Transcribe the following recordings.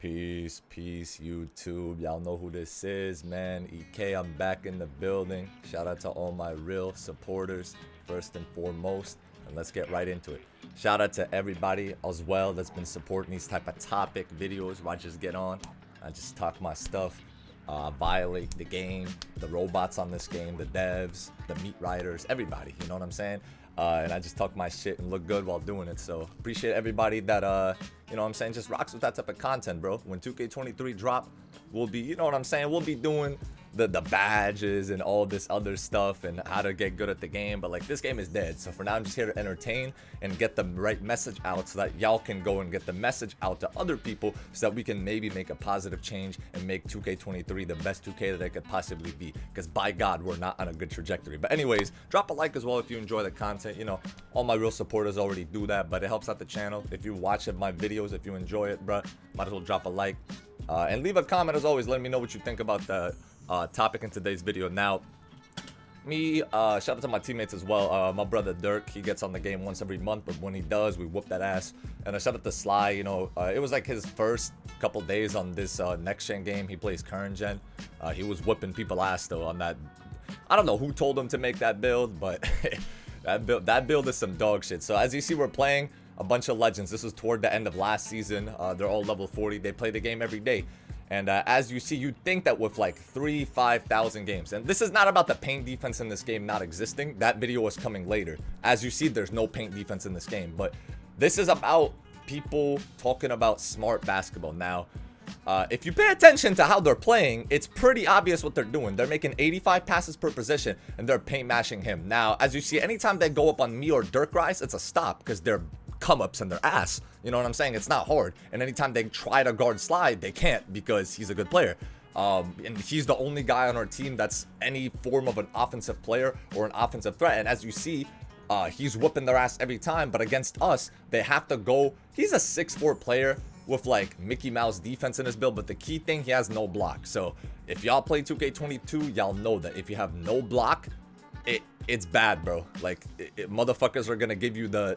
Peace, peace, YouTube. Y'all know who this is, man. EK, I'm back in the building. Shout out to all my real supporters, first and foremost. And let's get right into it. Shout out to everybody as well that's been supporting these type of topic videos where I just get on. I just talk my stuff. Violate the game, the robots on this game, the devs, the meat riders, everybody. You know what I'm saying? And I just talk my shit and look good while doing it. So appreciate everybody that you know what I'm saying, just rocks with that type of content, bro. When 2K23 drop, we'll be, you know what I'm saying, we'll be doing the badges and all this other stuff and how to get good at the game. But like, this game is dead, so for now I'm just here to entertain and get the right message out so that y'all can go and get the message out to other people so that we can maybe make a positive change and make 2K23 the best 2K that it could possibly be, because by God, we're not on a good trajectory. But anyways, drop a like as well if you enjoy the content. You know, all my real supporters already do that, but it helps out the channel. If you watch my videos, if you enjoy it, bruh, might as well drop a like and leave a comment as always. Let me know what you think about the topic in today's video. Now, shout out to my teammates as well. My brother Dirk, he gets on the game once every month, but when he does, we whoop that ass. And I shout out to Sly. You know, it was like his first couple days on this next gen game. He plays current gen. He was whooping people ass though on that. I don't know who told him to make that build, but that build is some dog shit. So as you see, we're playing a bunch of legends. This was toward the end of last season. They're all level 40. They play the game every day. And as you see, you'd think that with like 5,000 games, and this is not about the paint defense in this game not existing. That video was coming later. As you see, there's no paint defense in this game, but this is about people talking about smart basketball. Now, if you pay attention to how they're playing, it's pretty obvious what they're doing. They're making 85 passes per possession, and they're paint mashing him. Now, as you see, anytime they go up on me or Dirk Rice, it's a stop because they're come-ups in their ass. You know what I'm saying? It's not hard. And anytime they try to guard Slide, they can't because he's a good player. And he's the only guy on our team that's any form of an offensive player or an offensive threat. And as you see, he's whooping their ass every time. But against us, they have to go. He's a 6'4" player with like Mickey Mouse defense in his build. But the key thing, he has no block. So if y'all play 2K22, y'all know that if you have no block, it's bad, bro. Like, motherfuckers are going to give you the...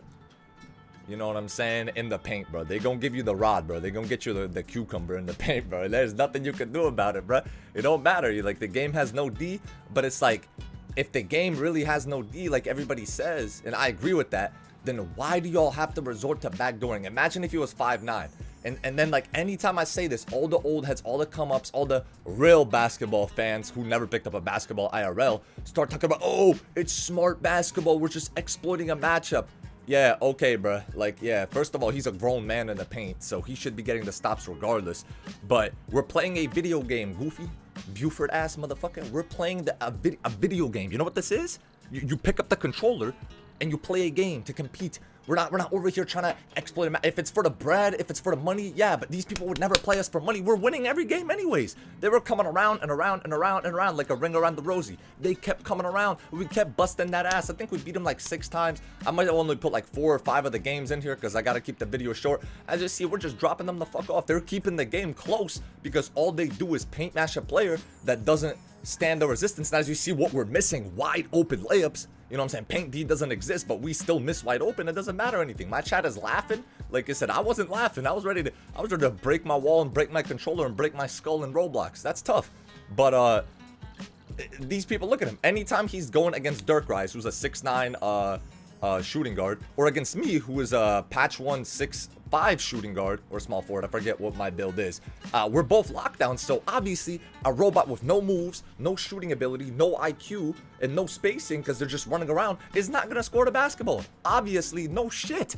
You know what I'm saying? In the paint, bro. They gonna give you the rod, bro. They gonna get you the cucumber in the paint, bro. There's nothing you can do about it, bro. It don't matter. You like, the game has no D, but it's like, if the game really has no D, like everybody says, and I agree with that, then why do y'all have to resort to backdooring? Imagine if he was 5'9". And then, like, anytime I say this, all the old heads, all the come-ups, all the real basketball fans who never picked up a basketball IRL start talking about, oh, it's smart basketball. We're just exploiting a matchup. Yeah, okay, bruh. Like, yeah, first of all, he's a grown man in the paint, so he should be getting the stops regardless. But we're playing a video game, goofy, Buford-ass motherfucker. We're playing a video game. You know what this is? You pick up the controller and you play a game to compete. We're not over here trying to exploit him. If it's for the bread, if it's for the money, yeah, but these people would never play us for money. We're winning every game anyways. They were coming around and around and around and around like a ring around the rosy. They kept coming around. We kept busting that ass. I think we beat them like 6 times. I might only put like 4 or 5 of the games in here because I got to keep the video short. As you see, we're just dropping them the fuck off. They're keeping the game close because all they do is paint mash a player that doesn't stand the resistance. And as you see, what we're missing, wide open layups. You know what I'm saying? Paint D doesn't exist, but we still miss wide open. It doesn't matter anything. My chat is laughing. Like I said, I wasn't laughing. I was ready to break my wall and break my controller and break my skull in Roblox. That's tough. But these people, look at him. Anytime he's going against Dirk Rice, who's a 6'9" shooting guard, or against me, who is a patch 1 6'5" shooting guard or small forward, I forget what my build is, we're both lockdowns. So obviously a robot with no moves, no shooting ability, no IQ, and no spacing because they're just running around is not gonna score the basketball. Obviously, no shit.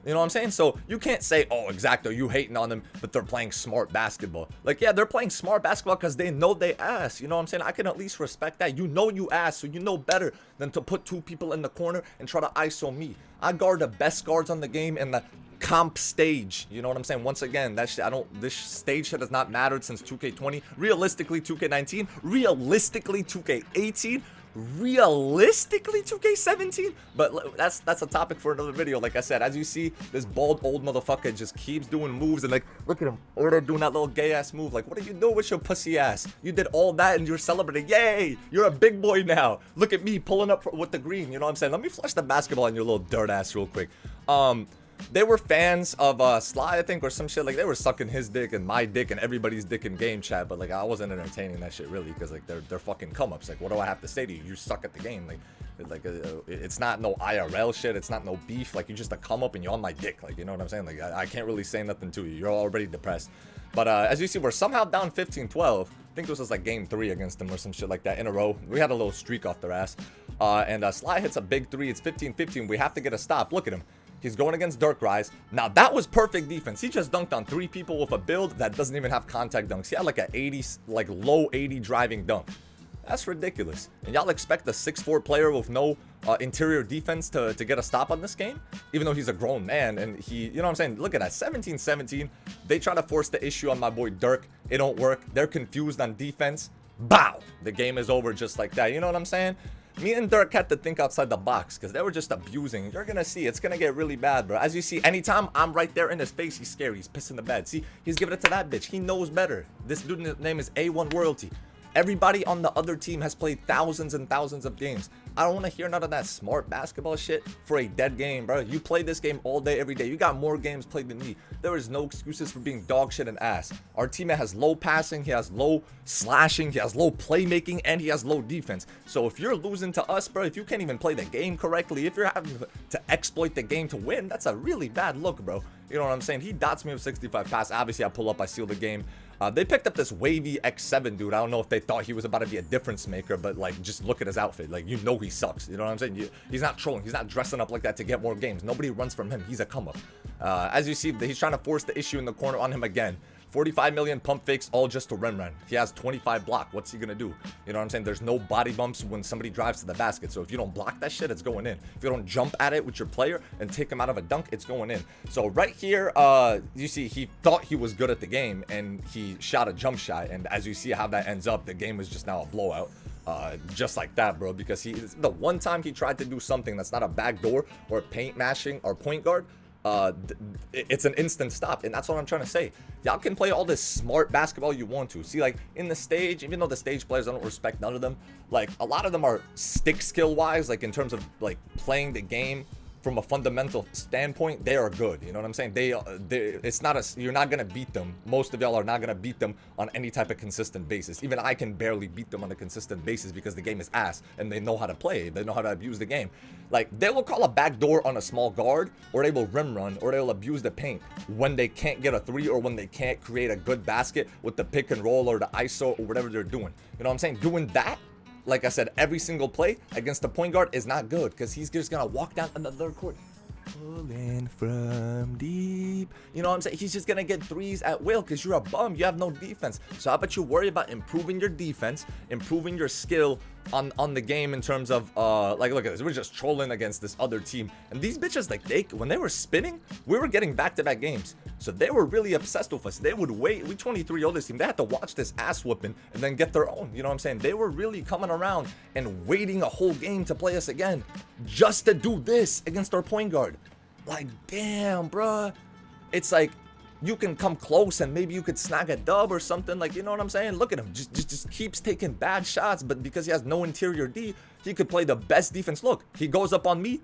You know what I'm saying? So you can't say, oh, Exacto, you hating on them, but they're playing smart basketball. Like, yeah, they're playing smart basketball because they know they ass. You know what I'm saying? I can at least respect that. You know you ass, so you know better than to put 2 people in the corner and try to ISO me. I guard the best guards on the game in the comp stage. You know what I'm saying? Once again, that shit, this stage shit has not mattered since 2K20. Realistically, 2K19. Realistically, 2K18. Realistically 2K17, but that's a topic for another video. Like I said, as you see, this bald old motherfucker just keeps doing moves, and like, look at him over there doing that little gay ass move. Like, what are you doing with your pussy ass? You did all that and you're celebrating. Yay, you're a big boy now. Look at me pulling up with the green. You know what I'm saying? Let me flush the basketball in your little dirt ass real quick. they were fans of Sly, I think, or some shit. Like, they were sucking his dick and my dick and everybody's dick in game chat. But like, I wasn't entertaining that shit really, because like they're fucking come ups. Like, what do I have to say to you? You suck at the game. Like it's not no IRL shit. It's not no beef. Like, you're just a come up and you're on my dick. Like, you know what I'm saying? Like, I can't really say nothing to you. You're already depressed. But as you see, we're somehow down 15-12. I think this was like game 3 against them or some shit like that in a row. We had a little streak off their ass. And Sly hits a big 3. It's 15-15. We have to get a stop. Look at him. He's going against Dirk Rise. Now, that was perfect defense. He just dunked on 3 people with a build that doesn't even have contact dunks. He had like a 80, like low 80 driving dunk. That's ridiculous. And y'all expect a 6'4" player with no interior defense to get a stop on this game? Even though he's a grown man and he, you know what I'm saying? Look at that, 17-17. They try to force the issue on my boy Dirk. It don't work. They're confused on defense. Bow! The game is over just like that. You know what I'm saying? Me and Dirk had to think outside the box because they were just abusing. You're going to see. It's going to get really bad, bro. As you see, anytime I'm right there in his face, he's scary. He's pissing the bed. See, he's giving it to that bitch. He knows better. This dude's name is A1 Royalty. Everybody on the other team has played thousands and thousands of games. I don't want to hear none of that smart basketball shit for a dead game, bro. You play this game all day, every day. You got more games played than me. There is no excuses for being dog shit and ass. Our teammate has low passing, he has low slashing, he has low playmaking, and he has low defense. So if you're losing to us, bro, if you can't even play the game correctly, if you're having to exploit the game to win, that's a really bad look, bro. You know what I'm saying? He dots me with 65 pass. Obviously, I pull up, I seal the game. They picked up this wavy X7 dude. I don't know if they thought he was about to be a difference maker, but like, just look at his outfit. Like, you know he sucks. You know what I'm saying? He's not trolling. He's not dressing up like that to get more games. Nobody runs from him. He's a come up. As you see, he's trying to force the issue in the corner on him again. 45 million pump fakes, all just to rim run. He has 25 block. What's he gonna do? You know what I'm saying? There's no body bumps when somebody drives to the basket. So if you don't block that shit, it's going in. If you don't jump at it with your player and take him out of a dunk, it's going in. So right here, you see, he thought he was good at the game and he shot a jump shot. And as you see how that ends up, the game is just now a blowout. Just like that, bro, because the one time he tried to do something that's not a back door or paint mashing or point guard, it's an instant stop. And that's what I'm trying to say. Y'all can play all this smart basketball you want to. See, like in the stage, even though the stage players, I don't respect none of them, like a lot of them are stick skill wise, like in terms of like playing the game from a fundamental standpoint, they are good. You know what I'm saying? It's not you're not gonna beat them. Most of y'all are not gonna beat them on any type of consistent basis. Even I can barely beat them on a consistent basis because the game is ass and they know how to play. They know how to abuse the game. Like, they will call a backdoor on a small guard, or they will rim run, or they will abuse the paint when they can't get a 3 or when they can't create a good basket with the pick and roll or the ISO or whatever they're doing. You know what I'm saying? Doing that, like I said, every single play against the point guard is not good because he's just gonna walk down another court. Pulling from deep. You know what I'm saying? He's just gonna get threes at will because you're a bum. You have no defense. So how about you worry about improving your defense, improving your skill on the game in terms of like, look at this. We're just trolling against this other team. And these bitches, like, when they were spinning, we were getting back-to-back games. So they were really obsessed with us. They would wait. We 23-0 this team. They had to watch this ass whooping and then get their own. You know what I'm saying? They were really coming around and waiting a whole game to play us again just to do this against our point guard. Like, damn, bruh. It's like, you can come close and maybe you could snag a dub or something. Like, you know what I'm saying? Look at him. Just keeps taking bad shots. But because he has no interior D, he could play the best defense. Look, he goes up on me.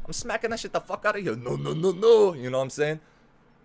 I'm smacking that shit the fuck out of here. No, no, no, no. You know what I'm saying?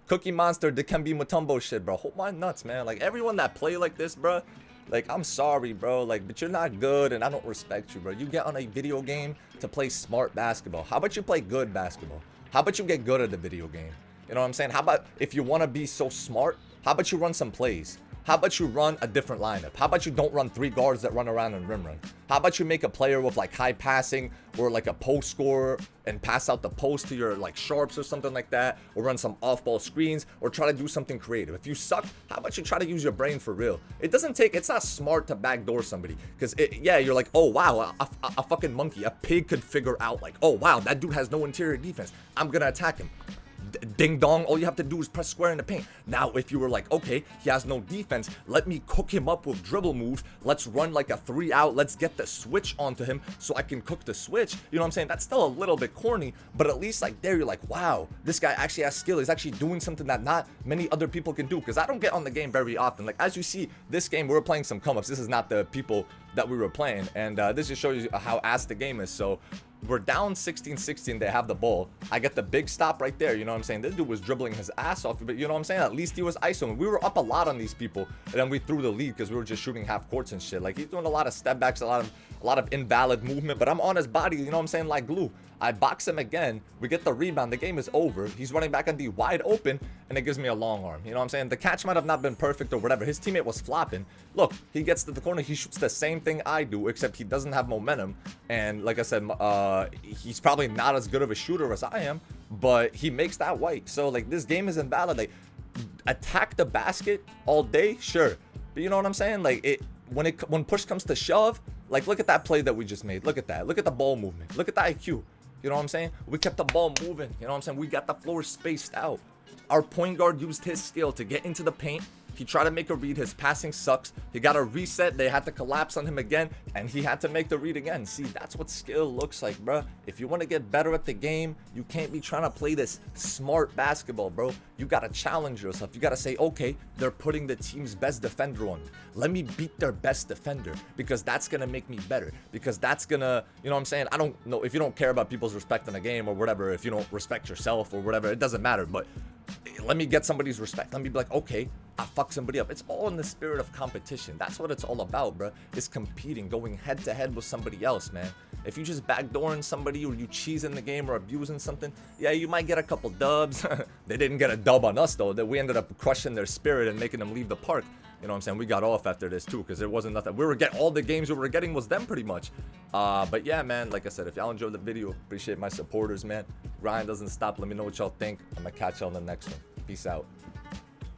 Cookie Monster, Dikembe Mutombo shit, bro. Hold my nuts, man. Like, everyone that play like this, bro, like, I'm sorry, bro. Like, but you're not good and I don't respect you, bro. You get on a video game to play smart basketball. How about you play good basketball? How about you get good at the video game? You know what I'm saying? How about if you want to be so smart, how about you run some plays? How about you run a different lineup? How about you don't run 3 guards that run around and rim run? How about you make a player with like high passing or like a post scorer and pass out the post to your like sharps or something like that, or run some off-ball screens or try to do something creative. If you suck, how about you try to use your brain for real? It's not smart to backdoor somebody because yeah, you're like, oh wow, a fucking monkey, a pig could figure out like, oh wow, that dude has no interior defense. I'm gonna attack him. Ding dong, all you have to do is press square in the paint. Now if you were like, okay, he has no defense, let me cook him up with dribble moves, let's run like a 3 out, let's get the switch onto him so I can cook the switch. You know what I'm saying? That's still a little bit corny, but at least like there you're like, wow, this guy actually has skill. He's actually doing something that not many other people can do, because I don't get on the game very often. Like, as you see, this game we're playing some come ups. This is not the people that we were playing, and this just shows you how ass the game is. So we're down 16-16. They have the ball. I get the big stop right there. You know what I'm saying? This dude was dribbling his ass off. But you know what I'm saying? At least he was ISOing. We were up a lot on these people. And then we threw the lead because we were just shooting half courts and shit. Like, he's doing a lot of step backs, a lot of invalid movement. But I'm on his body, you know what I'm saying? Like glue. I box him again. We get the rebound. The game is over. He's running back on D wide open. And it gives me a long arm. You know what I'm saying? The catch might have not been perfect or whatever. His teammate was flopping. Look, he gets to the corner. He shoots the same thing I do, except he doesn't have momentum. And like I said, he's probably not as good of a shooter as I am, but he makes that white. So like, this game is invalid. Like, attack the basket all day, sure, but you know what I'm saying? Like, when push comes to shove, like, look at that play that we just made. Look at that. Look at the ball movement. Look at the IQ. You know what I'm saying? We kept the ball moving. You know what I'm saying? We got the floor spaced out. Our point guard used his skill to get into the paint. He tried to make a read. His passing sucks. He got a reset. They had to collapse on him again, and he had to make the read again. See, that's what skill looks like, bro. If you want to get better at the game, you can't be trying to play this smart basketball, bro. You got to challenge yourself. You got to say, okay, they're putting the team's best defender on. Let me beat their best defender, because that's going to make me better. Because that's going to, you know what I'm saying? I don't know if you don't care about people's respect in the game or whatever, if you don't respect yourself or whatever, it doesn't matter. But let me get somebody's respect. Let me be like, okay, I fuck somebody up. It's all in the spirit of competition. That's what it's all about, bro. It's competing, going head to head with somebody else, man. If you just backdooring somebody or you cheesing the game or abusing something, yeah, you might get a couple dubs. They didn't get a dub on us, though. That we ended up crushing their spirit and making them leave the park. You know what I'm saying? We got off after this, too, because there wasn't nothing. We were getting all the games we were getting was them, pretty much. But yeah, man, like I said, if y'all enjoyed the video, appreciate my supporters, man. Grind doesn't stop. Let me know what y'all think. I'm going to catch y'all in the next one. Peace out.